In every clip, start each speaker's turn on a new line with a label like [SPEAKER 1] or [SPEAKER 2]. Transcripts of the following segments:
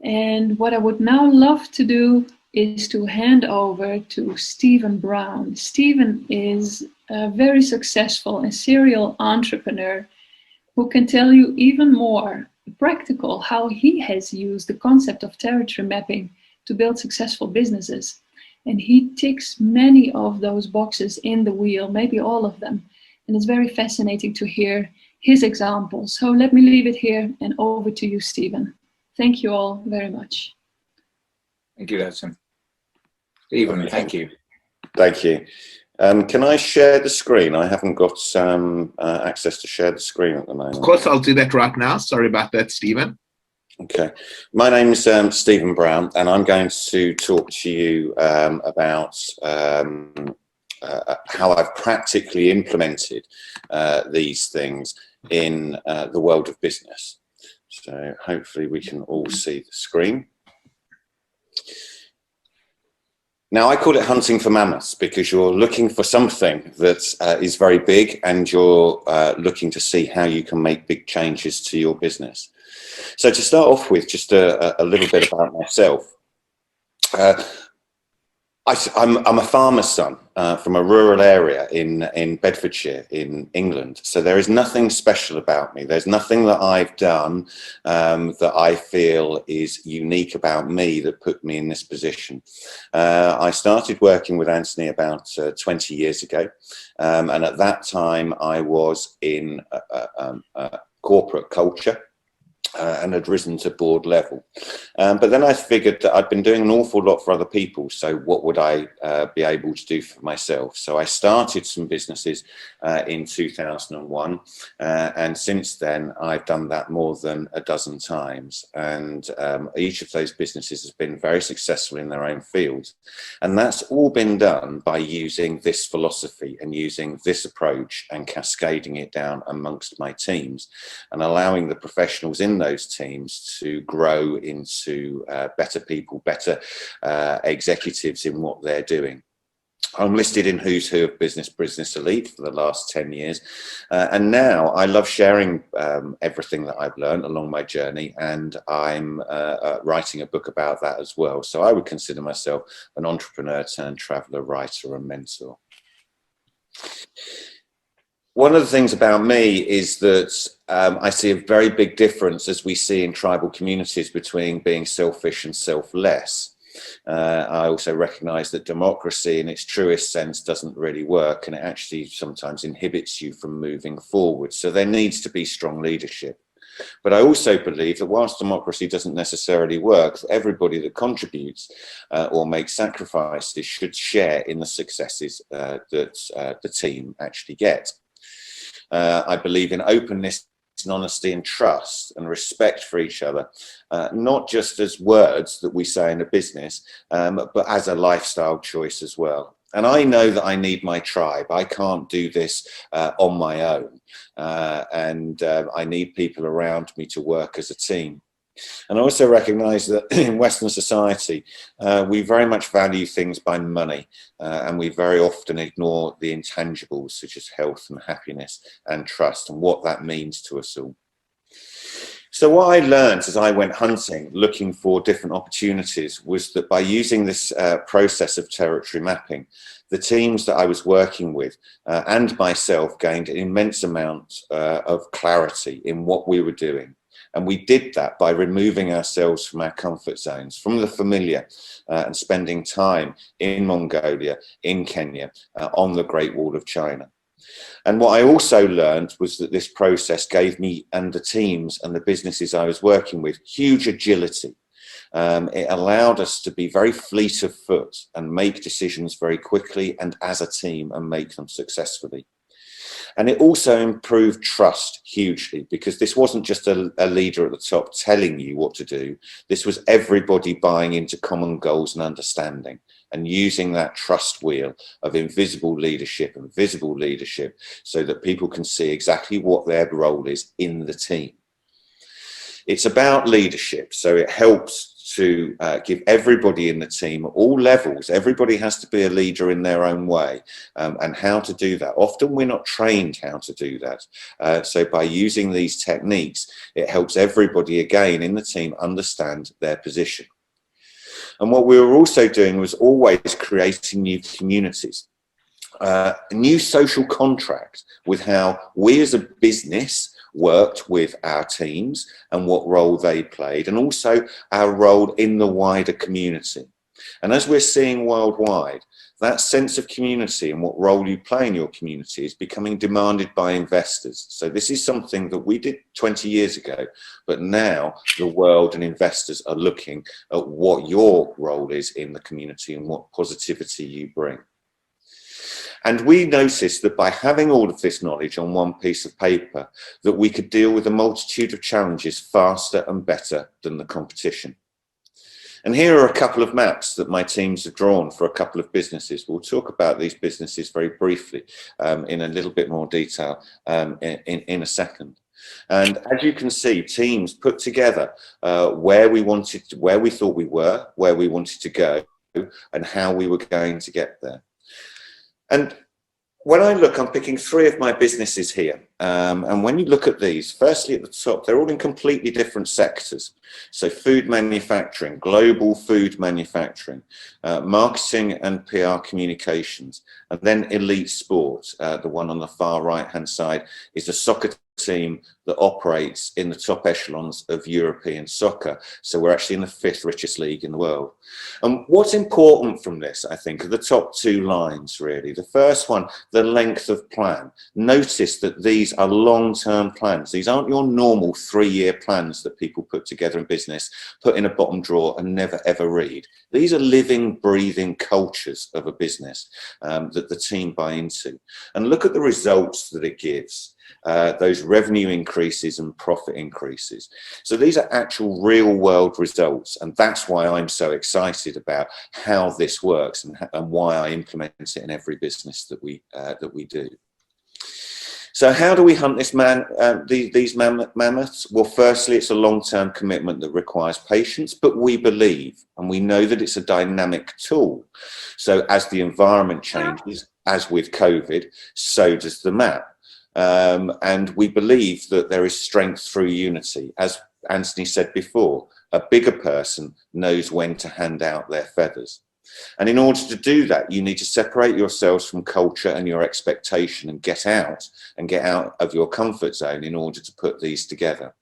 [SPEAKER 1] And what I would now love to do is to hand over to Stephen Browne. Stephen is a very successful and serial entrepreneur who can tell you even more practical how he has used the concept of territory mapping to build successful businesses. And he ticks many of those boxes in the wheel, maybe all of them. And it's very fascinating to hear his examples. So let me leave it here and over to you, Stephen. Thank you all very much.
[SPEAKER 2] Thank you, Edson. Stephen, thank you.
[SPEAKER 3] Thank you. Can I share the screen? I haven't got access to share the screen at the moment.
[SPEAKER 4] Of course, I'll do that right now. Sorry about that, Stephen.
[SPEAKER 3] Okay. My name is Stephen Browne, and I'm going to talk to you about how I've practically implemented these things in the world of business. So hopefully we can all see the screen. Now, I call it hunting for mammoths because you're looking for something that is very big, and you're looking to see how you can make big changes to your business. So to start off with, just a little bit about myself. I'm a farmer's son from a rural area in Bedfordshire in England. So there is nothing special about me. There's nothing that I've done that I feel is unique about me that put me in this position. I started working with Anthony about 20 years ago. And at that time I was in corporate culture. And had risen to board level. But then I figured that I'd been doing an awful lot for other people, so what would I be able to do for myself? So I started some businesses in 2001, and since then I've done that more than a dozen times, and each of those businesses has been very successful in their own fields. And that's all been done by using this philosophy and using this approach and cascading it down amongst my teams and allowing the professionals in those teams to grow into better people, better executives in what they're doing. I'm listed in Who's Who of Business Elite for the last 10 years. And now I love sharing everything that I've learned along my journey, and I'm writing a book about that as well. So I would consider myself an entrepreneur turned traveler, writer and mentor. One of the things about me is that I see a very big difference, as we see in tribal communities, between being selfish and selfless. I also recognize that democracy in its truest sense doesn't really work, and it actually sometimes inhibits you from moving forward. So there needs to be strong leadership. But I also believe that whilst democracy doesn't necessarily work, everybody that contributes or makes sacrifices should share in the successes that the team actually get. I believe in openness and honesty and trust and respect for each other, not just as words that we say in a business, but as a lifestyle choice as well. And I know that I need my tribe. I can't do this on my own. And I need people around me to work as a team. And I also recognize that in Western society, we very much value things by money, and we very often ignore the intangibles such as health and happiness and trust and what that means to us all. So what I learned as I went hunting, looking for different opportunities, was that by using this process of territory mapping, the teams that I was working with and myself gained an immense amount of clarity in what we were doing. And we did that by removing ourselves from our comfort zones, from the familiar, and spending time in Mongolia, in Kenya, on the Great Wall of China. And what I also learned was that this process gave me and the teams and the businesses I was working with huge agility. It allowed us to be very fleet of foot and make decisions very quickly and as a team and make them successfully. And it also improved trust hugely, because this wasn't just a leader at the top telling you what to do. This was everybody buying into common goals and understanding, and using that trust wheel of invisible leadership and visible leadership so that people can see exactly what their role is in the team. It's about leadership, so it helps to give everybody in the team, at all levels, everybody has to be a leader in their own way, and how to do that. Often we're not trained how to do that. So by using these techniques, it helps everybody again in the team understand their position. And what we were also doing was always creating new communities, a new social contract with how we as a business worked with our teams and what role they played, and also our role in the wider community. And as we're seeing worldwide, that sense of community and what role you play in your community is becoming demanded by investors. So this is something that we did 20 years ago, but now the world and investors are looking at what your role is in the community and what positivity you bring. And we noticed that by having all of this knowledge on one piece of paper, that we could deal with a multitude of challenges faster and better than the competition. And here are a couple of maps that my teams have drawn for a couple of businesses. We'll talk about these businesses very briefly in a little bit more detail in a second. And as you can see, teams put together where we thought we were, where we wanted to go, and how we were going to get there. And when I look, I'm picking 3 of my businesses here. And when you look at these, firstly at the top, they're all in completely different sectors. So food manufacturing, global food manufacturing, marketing and PR communications, and then elite sports. The one on the far right-hand side is a soccer team that operates in the top echelons of European soccer. So we're actually in the 5th richest league in the world. And what's important from this, I think, are the top 2 lines, really. The first one, the length of plan. Notice that these are long-term plans. These aren't your normal 3-year plans that people put together in business, put in a bottom drawer and never ever read. These are living, breathing cultures of a business that the team buy into. And look at the results that it gives. Those revenue increases and profit increases. So these are actual real world results, and that's why I'm so excited about how this works and why I implement it in every business that we do. So how do we hunt these mammoths? Well, firstly, it's a long-term commitment that requires patience, but we believe and we know that it's a dynamic tool. So as the environment changes, as with COVID, so does the map. And we believe that there is strength through unity. As Anthony said before, a bigger person knows when to hand out their feathers. And in order to do that, you need to separate yourselves from culture and your expectation and get out of your comfort zone in order to put these together.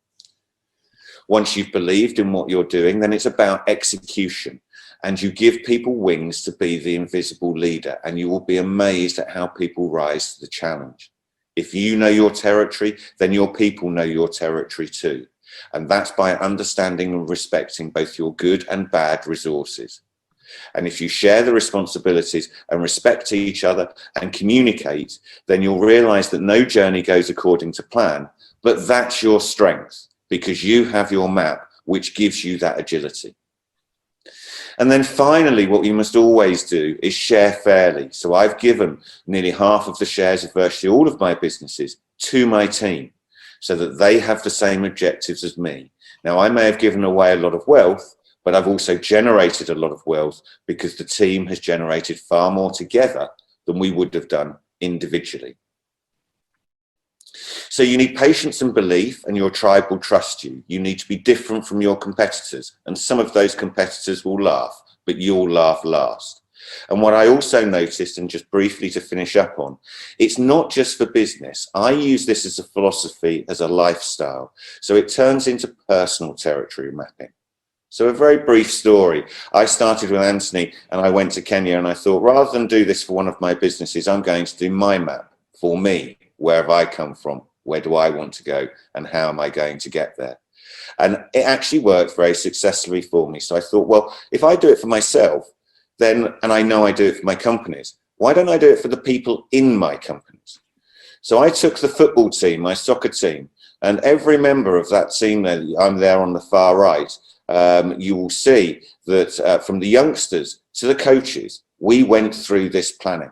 [SPEAKER 3] Once you've believed in what you're doing, then it's about execution. And you give people wings to be the invisible leader, and you will be amazed at how people rise to the challenge. If you know your territory, then your people know your territory too. And that's by understanding and respecting both your good and bad resources. And if you share the responsibilities and respect each other and communicate, then you'll realize that no journey goes according to plan, but that's your strength because you have your map, which gives you that agility. And then finally, what you must always do is share fairly. So I've given nearly half of the shares of virtually all of my businesses to my team so that they have the same objectives as me. Now, I may have given away a lot of wealth, but I've also generated a lot of wealth because the team has generated far more together than we would have done individually. So you need patience and belief, and your tribe will trust you. You need to be different from your competitors, and some of those competitors will laugh, but you'll laugh last. And what I also noticed, and just briefly to finish up on, it's not just for business. I use this as a philosophy, as a lifestyle. So it turns into personal territory mapping. So a very brief story. I started with Anthony and I went to Kenya and I thought, rather than do this for one of my businesses, I'm going to do my map for me. Where have I come from? Where do I want to go? And how am I going to get there? And it actually worked very successfully for me. So I thought, well, if I do it for myself, then, and I know I do it for my companies, why don't I do it for the people in my companies? So I took the football team, my soccer team, and every member of that team there, I'm there on the far right, you will see that from the youngsters to the coaches, we went through this planning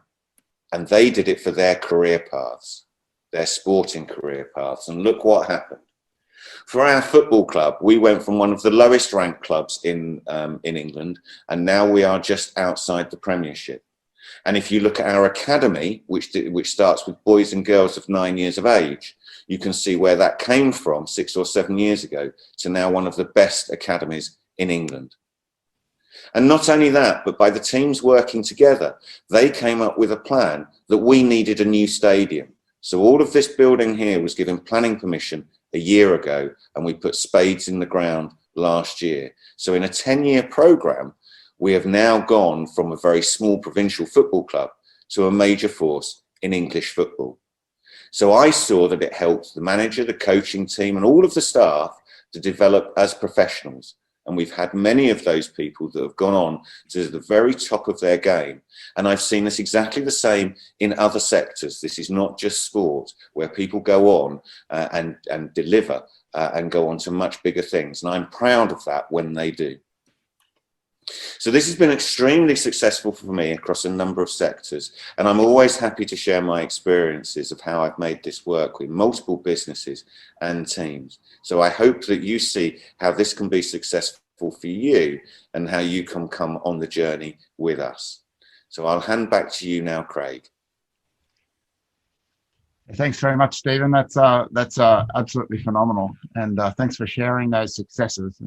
[SPEAKER 3] and they did it for their career paths, their sporting career paths. And look what happened. For our football club, we went from one of the lowest ranked clubs in England, and now we are just outside the Premiership. And if you look at our academy, which starts with boys and girls of 9 years of age, you can see where that came from 6 or 7 years ago to now one of the best academies in England. And not only that, but by the teams working together, they came up with a plan that we needed a new stadium. So all of this building here was given planning permission a year ago, and we put spades in the ground last year. So in a 10-year program, we have now gone from a very small provincial football club to a major force in English football. So I saw that it helped the manager, the coaching team, and all of the staff to develop as professionals. And we've had many of those people that have gone on to the very top of their game. And I've seen this exactly the same in other sectors. This is not just sport, where people go on and deliver and go on to much bigger things. And I'm proud of that when they do. So this has been extremely successful for me across a number of sectors, and I'm always happy to share my experiences of how I've made this work with multiple businesses and teams. So I hope that you see how this can be successful for you and how you can come on the journey with us. So I'll hand back to you now, Craig.
[SPEAKER 5] Thanks very much, Stephen. That's absolutely phenomenal, and thanks for sharing those successes.